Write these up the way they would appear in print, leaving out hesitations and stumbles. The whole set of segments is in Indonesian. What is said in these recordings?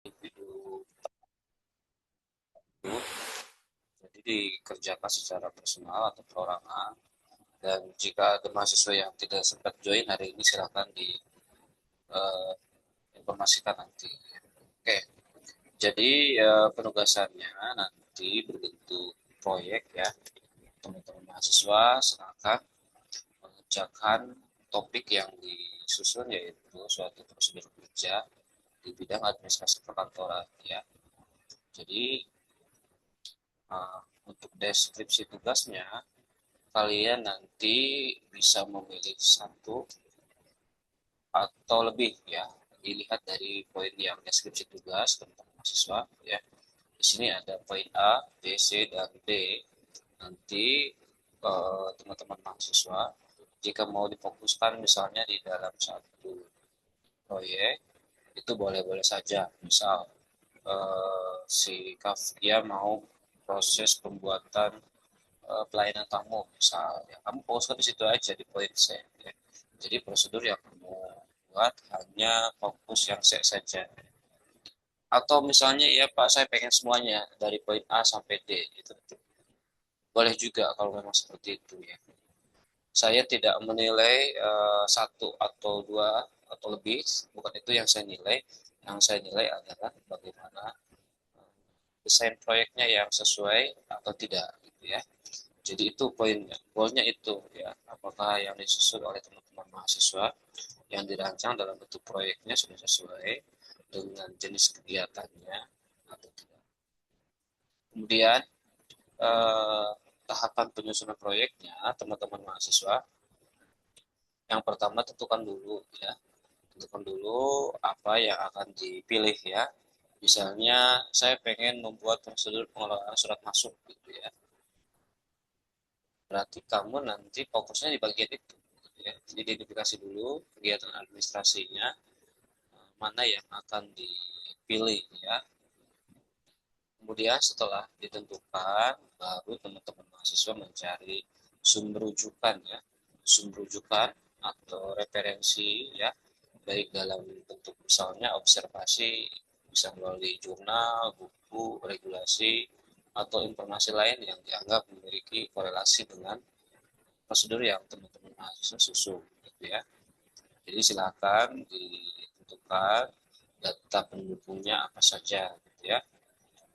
individu itu, jadi dikerjakan secara personal atau perorangan. Dan jika ada mahasiswa yang tidak sempat join hari ini, silakan diinformasikan nanti. Oke, jadi penugasannya nanti berbentuk proyek ya. Teman-teman mahasiswa silakan mengerjakan topik yang disusun, yaitu suatu prosedur kerja di bidang administrasi perkantoran ya. Jadi untuk deskripsi tugasnya, kalian nanti bisa memilih satu atau lebih ya. Dilihat dari poin yang deskripsi tugas tentang mahasiswa ya. Di sini ada poin A, B, C, dan D. Nanti teman-teman mahasiswa, jika mau difokuskan misalnya di dalam satu proyek, itu boleh-boleh saja. Misal si Kavia mau proses pembuatan pelayanan tamu misalnya, kamu fokus di situ aja di poin C ya. Jadi prosedur yang kamu buat hanya fokus yang C saja. Atau misalnya ya Pak, saya pengen semuanya dari poin A sampai D, itu boleh juga kalau memang seperti itu ya. Saya tidak menilai satu atau dua atau lebih, bukan itu yang saya nilai. Yang saya nilai adalah bagaimana desain proyeknya yang sesuai atau tidak gitu ya. Jadi itu poinnya, goalnya itu ya, apakah yang disusun oleh teman-teman mahasiswa yang dirancang dalam bentuk proyeknya sudah sesuai dengan jenis kegiatannya atau tidak. Kemudian eh, tahapan penyusunan proyeknya, teman-teman mahasiswa, yang pertama tentukan dulu ya, tentukan dulu apa yang akan dipilih ya. Misalnya saya pengen membuat prosedur pengelolaan surat masuk gitu ya. Berarti kamu nanti fokusnya di bagian itu gitu ya. Jadi identifikasi dulu kegiatan administrasinya, mana yang akan dipilih ya. Kemudian setelah ditentukan, baru teman-teman mahasiswa mencari sumber rujukan ya, sumber rujukan atau referensi ya, baik dalam bentuk misalnya observasi, bisa melalui jurnal, buku, regulasi, atau informasi lain yang dianggap memiliki korelasi dengan prosedur yang teman-teman mahasiswa susun gitu ya. Jadi silakan ditentukan data pendukungnya apa saja gitu ya.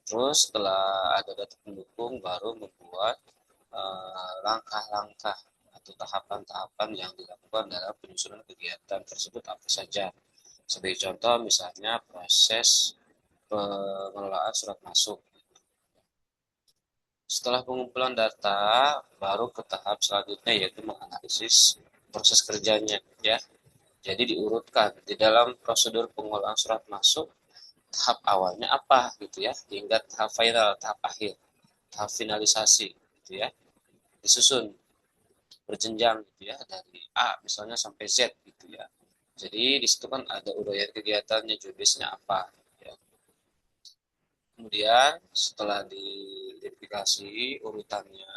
Terus setelah ada data pendukung, baru membuat langkah-langkah atau tahapan-tahapan yang dilakukan dalam penyusunan kegiatan tersebut apa saja. Sebagai contoh misalnya proses pengelolaan surat masuk. Setelah pengumpulan data, baru ke tahap selanjutnya, yaitu menganalisis proses kerjanya ya. Jadi diurutkan di dalam prosedur pengolahan surat masuk, tahap awalnya apa gitu ya, hingga tahap final, tahap akhir, tahap finalisasi gitu ya. Disusun berjenjang gitu ya, dari A misalnya sampai Z gitu ya. Jadi di situ kan ada uraian kegiatannya, jobdesknya apa ya. Kemudian setelah diidentifikasi urutannya,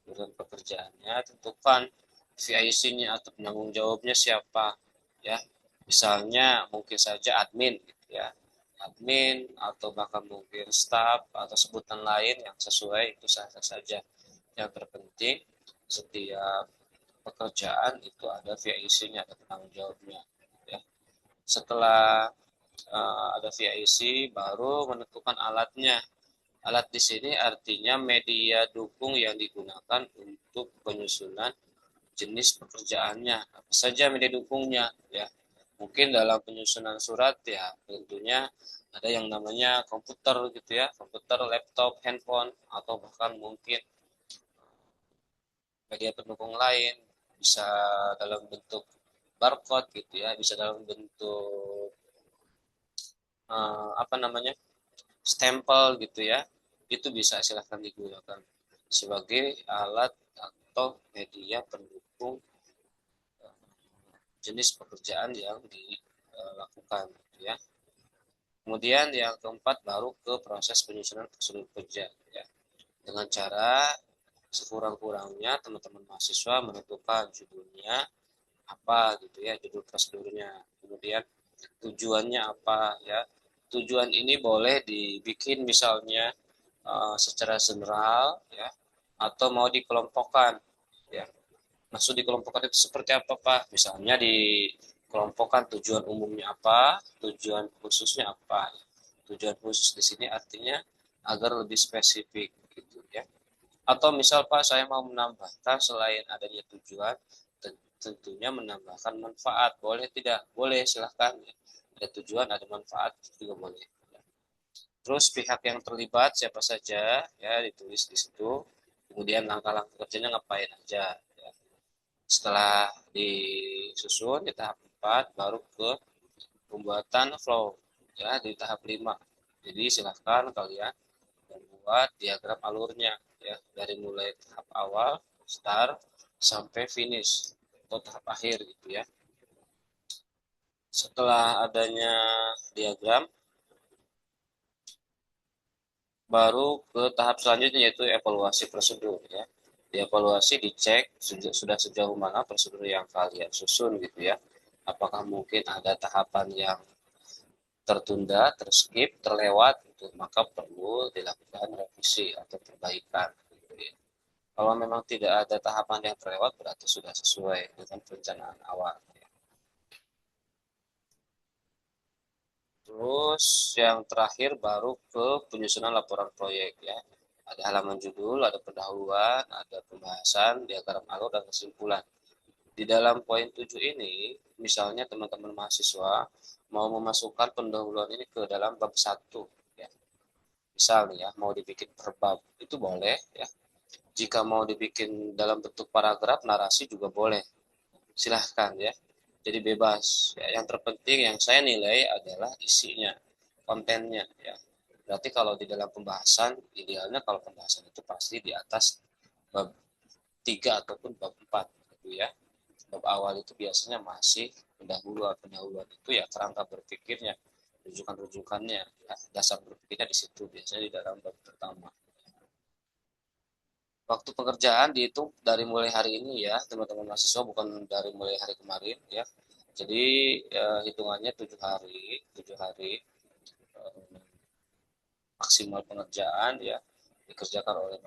urutan pekerjaannya, tentukan VIC-nya atau penanggung jawabnya siapa ya. Misalnya mungkin saja admin gitu ya, admin atau bahkan mungkin staff atau sebutan lain yang sesuai, itu sah-sah saja. Yang terpenting setiap pekerjaan itu ada VIC-nya, ada penanggung jawabnya ya. Setelah ada VIC, baru menentukan alatnya. Alat di sini artinya media dukung yang digunakan untuk penyusunan jenis pekerjaannya. Apa saja media dukungnya ya. Mungkin dalam penyusunan surat ya tentunya ada yang namanya komputer gitu ya, komputer, laptop, handphone, atau bahkan mungkin media pendukung lain, bisa dalam bentuk barcode gitu ya, bisa dalam bentuk apa namanya, stempel gitu ya. Itu bisa silahkan digunakan sebagai alat atau media pendukung jenis pekerjaan yang dilakukan gitu ya. Kemudian yang keempat, baru ke proses penyusunan prosedur kerja ya. Dengan cara sekurang-kurangnya teman-teman mahasiswa menentukan judulnya apa gitu ya, judul prosedurnya. Kemudian tujuannya apa ya, tujuan ini boleh dibikin misalnya secara general ya, atau mau dikelompokkan ya. Maksud dikelompokkan itu seperti apa, Pak? Misalnya dikelompokkan tujuan umumnya apa, tujuan khususnya apa. Tujuan khusus di sini artinya agar lebih spesifik gitu ya. Atau misal Pak, saya mau menambahkan selain adanya tujuan, tentunya menambahkan manfaat. Boleh tidak? Boleh, silahkan. Ada tujuan, ada manfaat juga boleh. Terus pihak yang terlibat siapa saja ya ditulis di situ. Kemudian langkah-langkah kerjanya ngapain aja. Ya. Setelah disusun di tahap 4 baru ke pembuatan flow ya di tahap 5. Jadi silahkan kalian membuat diagram alurnya ya dari mulai tahap awal start sampai finish atau tahap akhir gitu ya. Setelah adanya diagram baru ke tahap selanjutnya yaitu evaluasi prosedur ya. Dievaluasi dicek sudah sejauh mana prosedur yang kalian susun gitu ya. Apakah mungkin ada tahapan yang tertunda, terskip, terlewat gitu, maka perlu dilakukan revisi atau perbaikan gitu ya. Kalau memang tidak ada tahapan yang terlewat berarti sudah sesuai dengan perencanaan awal. Terus yang terakhir baru ke penyusunan laporan proyek ya. Ada halaman judul, ada pendahuluan, ada pembahasan, diagram alur, dan kesimpulan. Di dalam poin 7 ini, misalnya teman-teman mahasiswa mau memasukkan pendahuluan ini ke dalam bab 1. Ya. Misal ya, mau dibikin per bab, itu boleh ya. Jika mau dibikin dalam bentuk paragraf, narasi juga boleh. Silahkan ya. Jadi bebas. Ya, yang terpenting yang saya nilai adalah isinya, kontennya ya. Berarti kalau di dalam pembahasan, idealnya kalau pembahasan itu pasti di atas bab 3 ataupun bab 4 gitu ya. Bab awal itu biasanya masih pendahuluan. Pendahuluan itu ya kerangka berpikirnya, rujukan-rujukannya, ya, dasar berpikirnya di situ biasanya di dalam bab pertama. Waktu pengerjaan dihitung dari mulai hari ini ya, teman-teman mahasiswa, bukan dari mulai hari kemarin ya. Jadi hitungannya 7 hari, 7 hari maksimal pengerjaan ya dikerjakan oleh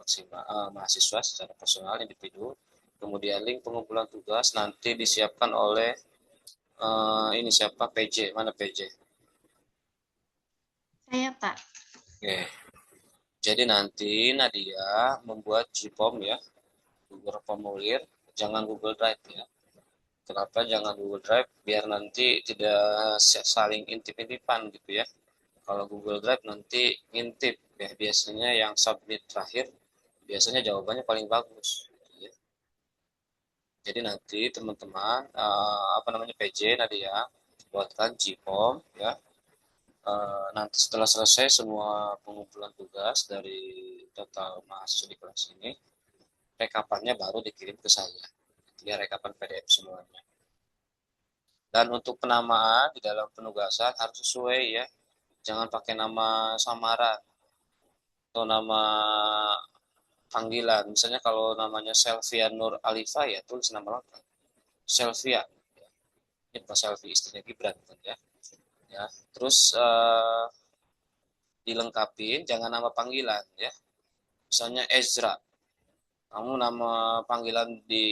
mahasiswa secara personal individu. Kemudian link pengumpulan tugas nanti disiapkan oleh ini siapa PJ, mana PJ? Saya, Pak. Oke. Jadi nanti Nadia membuat GPOM ya, Google Formulir, jangan Google Drive ya. Kenapa jangan Google Drive? Biar nanti tidak saling intip-intipan gitu ya. Kalau Google Drive nanti ngintip ya, biasanya yang submit terakhir biasanya jawabannya paling bagus. Gitu ya. Jadi nanti teman-teman apa namanya PJ Nadia buatkan GPOM ya. Nanti setelah selesai semua pengumpulan tugas dari total mahasiswa di kelas ini, rekapannya baru dikirim ke saya. Ya rekapan PDF semuanya. Dan untuk penamaan di dalam penugasan harus sesuai ya. Jangan pakai nama samaran atau nama panggilan. Misalnya kalau namanya Selvia Nur Alifa ya tulis nama lengkap. Selvia. Ini bukan Selvi istrinya Gibran kan ya. Ya. Terus dilengkapin jangan nama panggilan ya. Misalnya Ezra. Kamu nama panggilan di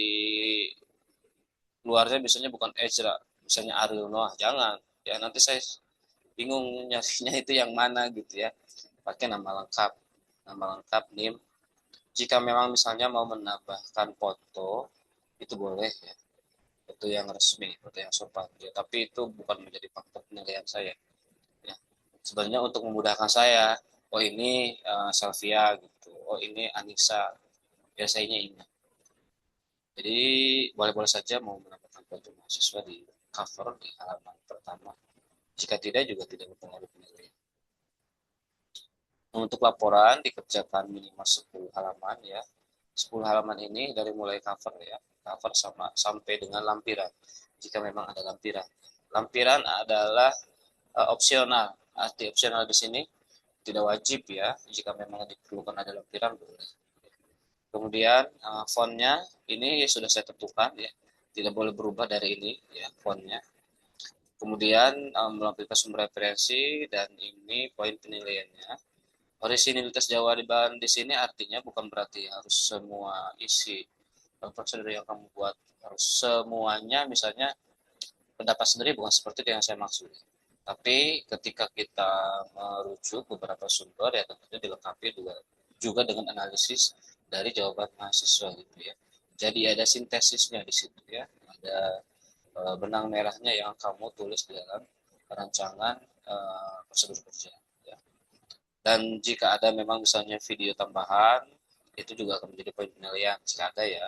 luarnya biasanya bukan Ezra. Misalnya Ariel Noah. Jangan. Ya nanti saya bingung nyarinya itu yang mana gitu ya. Pakai nama lengkap. Nama lengkap, NIM. Jika memang misalnya mau menambahkan foto, itu boleh ya. Foto yang resmi, foto yang sopan. Ya, tapi itu bukan menjadi faktor penilaian saya. Ya. Sebenarnya untuk memudahkan saya, oh ini Selvia gitu, oh ini Anissa, biasanya ini. Jadi boleh-boleh saja mau menambahkan foto mahasiswa di cover di halaman pertama. Jika tidak juga tidak mempengaruhi penilaian. Untuk laporan dikerjakan minimal 10 halaman ya. 10 halaman ini dari mulai cover ya, cover sama sampai dengan lampiran. Jika memang ada lampiran. Lampiran adalah opsional. Arti opsional di sini tidak wajib ya. Jika memang diperlukan ada lampiran boleh. Kemudian fontnya ini sudah saya tentukan ya. Tidak boleh berubah dari ini ya fontnya. Kemudian melampirkan sumber referensi dan ini poin penilaiannya. Orisinilitas jawaban di sini artinya bukan berarti harus semua isi prosedur yang kamu buat harus semuanya, misalnya pendapat sendiri bukan seperti itu yang saya maksud. Tapi ketika kita merujuk beberapa sumber ya tentunya dilengkapi juga dengan analisis dari jawaban mahasiswa gitu ya. Jadi ada sintesisnya di situ ya. Ada benang merahnya yang kamu tulis di dalam rancangan prosedur kerja. Ya. Dan jika ada memang misalnya video tambahan, itu juga akan menjadi poin penilaian jika ada ya.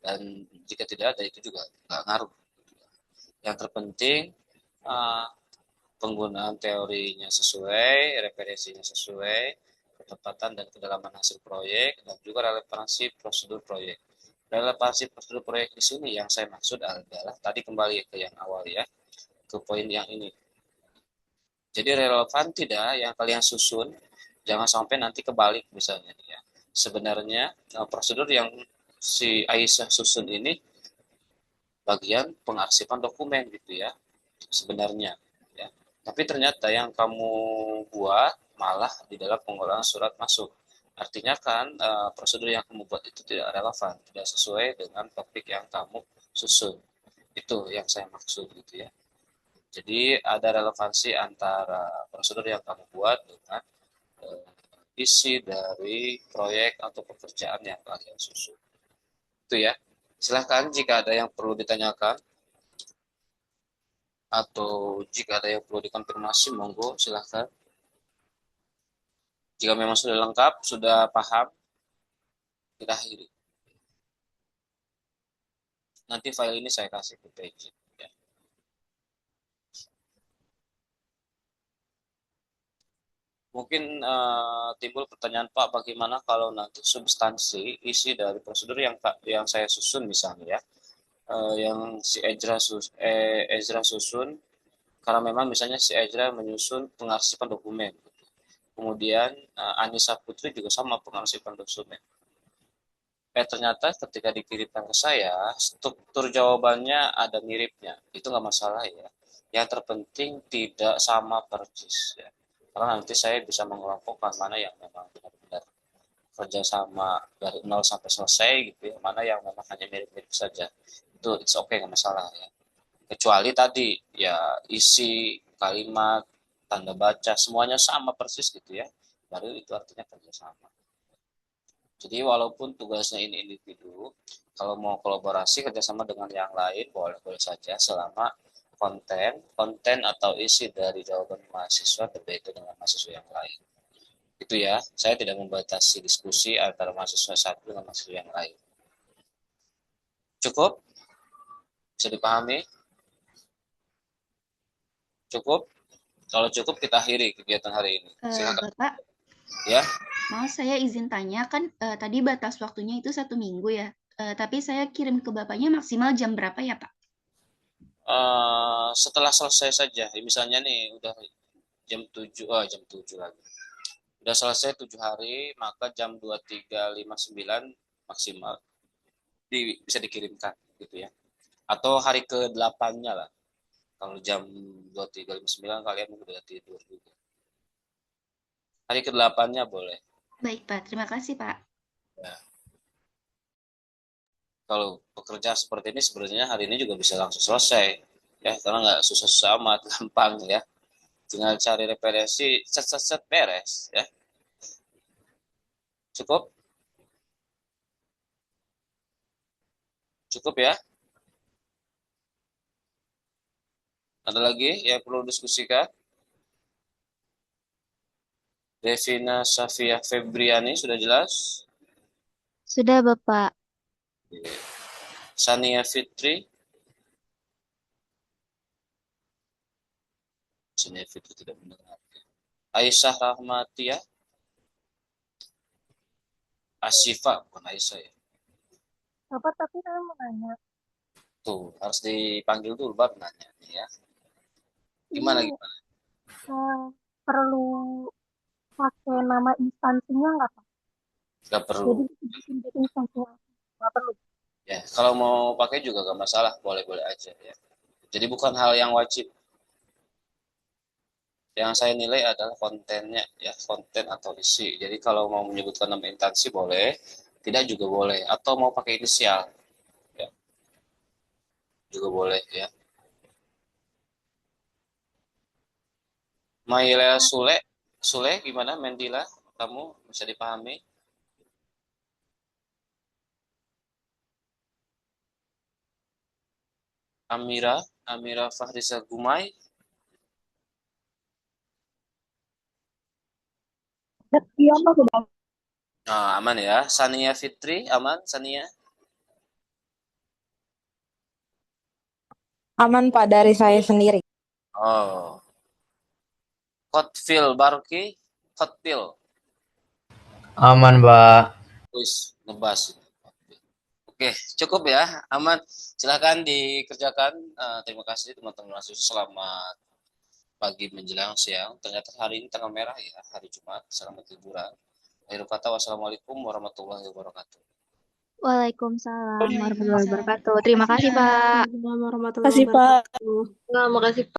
Dan jika tidak ada itu juga nggak ngaruh. Yang terpenting uh, penggunaan teorinya sesuai, referensinya sesuai, ketepatan dan kedalaman hasil proyek, dan juga relevansi prosedur proyek. Relevansi prosedur proyek di sini yang saya maksud adalah tadi kembali ke yang awal ya, ke poin yang ini. Jadi relevan tidak yang kalian susun, jangan sampai nanti kebalik misalnya ya. Sebenarnya prosedur yang si Aisyah susun ini bagian pengarsipan dokumen gitu ya sebenarnya ya. Tapi ternyata yang kamu buat malah di dalam pengolahan surat masuk. Artinya kan prosedur yang kamu buat itu tidak relevan, tidak sesuai dengan topik yang kamu susun. Itu yang saya maksud gitu ya. Jadi ada relevansi antara prosedur yang kamu buat dengan isi dari proyek atau pekerjaan yang kalian susun. Itu ya. Silahkan jika ada yang perlu ditanyakan atau jika ada yang perlu dikonfirmasi, monggo silahkan. Jika memang sudah lengkap, sudah paham, kita akhiri. Nanti file ini saya kasih ke PJ. Ya. Mungkin timbul pertanyaan Pak, bagaimana kalau nanti substansi isi dari prosedur yang saya susun misalnya ya, yang si Ezra susun, karena memang misalnya si Ezra menyusun pengarsipan dokumen. Kemudian Anissa Putri juga sama pengarsipan dokumen. Ternyata ketika dikirimkan ke saya, struktur jawabannya ada miripnya. Itu nggak masalah ya. Yang terpenting tidak sama persis ya. Karena nanti saya bisa mengelompokkan mana yang memang benar-benar kerjasama dari nol sampai selesai gitu ya, mana yang memang hanya mirip-mirip saja. Itu it's okay, nggak masalah ya. Kecuali tadi ya isi kalimat, tanda baca semuanya sama persis gitu ya. Baru itu artinya kerjasama. Jadi walaupun tugasnya ini individu, kalau mau kolaborasi kerjasama dengan yang lain boleh-boleh saja selama konten atau isi dari jawaban mahasiswa berbeda dengan mahasiswa yang lain. Itu ya, saya tidak membatasi diskusi antara mahasiswa satu dengan mahasiswa yang lain. Cukup? Bisa dipahami? Cukup? Kalau cukup kita akhiri kegiatan hari ini. Silakan. Bapak, Ya. mau saya izin tanya kan tadi batas waktunya itu 1 minggu ya. Tapi saya kirim ke Bapaknya maksimal jam berapa ya, Pak? Setelah selesai saja, misalnya nih udah jam 7, jam 7 lagi. Udah selesai 7 hari, maka jam 23.59 maksimal bisa dikirimkan gitu ya. Atau hari ke-8-nya lah. Kalau jam 23.59 kalian udah tidur juga. Hari ke-8-nya boleh. Baik, Pak. Terima kasih, Pak. Ya. Kalau bekerja seperti ini sebenarnya hari ini juga bisa langsung selesai. Ya, karena nggak susah-susah amat, gampang ya. Tinggal cari referensi, set beres ya. Cukup? Cukup ya? Ada lagi yang perlu diskusikan? Devina Safia Febriani sudah jelas? Sudah, Bapak. Sania Fitri. Sania Fitri tidak mendengar. Aisyah Rahmatia. Asyifa, bukan Aisyah ya. Bapak, tapi saya mau nanya. Tuh, harus dipanggil dulu baru nanya nih ya. Ini Gimana? perlu pakai nama instansinya nggak, Pak? Gak Jadi perlu. bikin instansinya nggak perlu. Ya, kalau mau pakai juga gak masalah, boleh-boleh aja ya. Jadi bukan hal yang wajib. Yang saya nilai adalah kontennya, ya, konten atau isi. Jadi kalau mau menyebutkan nama instansi boleh, tidak juga boleh, atau mau pakai inisial, ya, juga boleh, ya. Maila Sule, Sule gimana Mendila? Kamu bisa dipahami? Amira, Amira Fahrisa Gumai. Iya, Mas, sudah. Nah, aman ya. Sania Fitri, aman Sania? Aman Pak dari saya sendiri. Oh. Kotfil Barki, Kotfil. Aman, Mbak. Wis, ngebas. Oke, cukup ya, aman. Silahkan dikerjakan. Terima kasih teman-teman mahasiswa. Selamat pagi menjelang siang. Ternyata hari ini tanggal merah ya, hari Jumat. Selamat liburan. Akhir kata, wassalamualaikum warahmatullahi wabarakatuh. Waalaikumsalam warahmatullahi wabarakatuh. Terima kasih, Pak. Waalaikumsalam warahmatullahi Kasih Pak. wabarakatuh. Terima kasih, Pak.